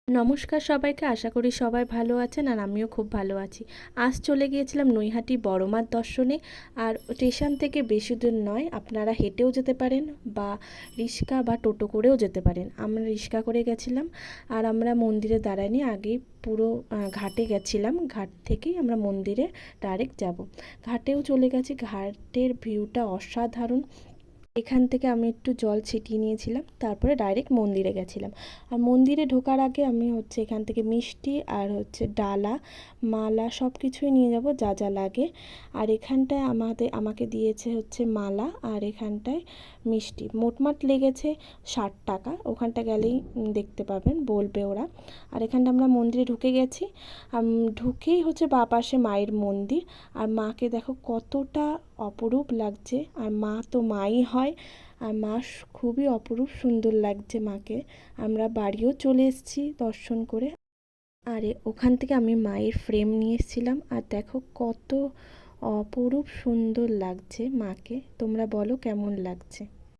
নমস্কার সবাইকে, আশা করি সবাই ভালো আছেন আর আমিও খুব ভালো আছি। আজ চলে গিয়েছিলাম নৈহাটি বড় মার দর্শনে। আর স্টেশন থেকে বেশি দূর নয়, আপনারা হেঁটেও যেতে পারেন বা রিক্সা বা টোটো করেও যেতে পারেন। আমরা রিক্সা করে গেছিলাম আর আমরা মন্দিরে দাঁড়াইনি, আগেই পুরো ঘাটে গেছিলাম। ঘাট থেকেই আমরা মন্দিরে ডাইরেক্ট যাব। ঘাটেও চলে গেছি, ঘাটের ভিউটা অসাধারণ। এখান থেকে আমি একটু জল ছিটিয়ে নিয়েছিলাম, তারপরে ডাইরেক্ট মন্দিরে গেছিলাম। আর মন্দিরে ঢোকার আগে আমি এখান থেকে মিষ্টি আর ডালা, মালা সব কিছুই নিয়ে যাব যা যা লাগে। আর এখানটায় আমাকে দিয়েছে মালা, আর এখানটায় মিষ্টি। মোটমাট লেগেছে 60 টাকা। ওখানটা গেলেই দেখতে পাবেন, বলবে ওরা। আর এখানটা আমরা মন্দিরে ঢুকে গেছি। ঢুকেই বাঁ পাশে মায়ের মন্দির। আর মাকে দেখো কতটা অপরূপ লাগছে, আর মা তো মাই হয়। আর মা খুবই অপরূপ সুন্দর লাগছে মাকে। আমরা বাড়িও চলে এসেছি দর্শন করে। আর ওখান থেকে আমি মায়ের ফ্রেম নিয়ে এসেছিলাম। আর দেখো কত অপরূপ সুন্দর লাগছে মাকে। তোমরা বলো কেমন লাগছে।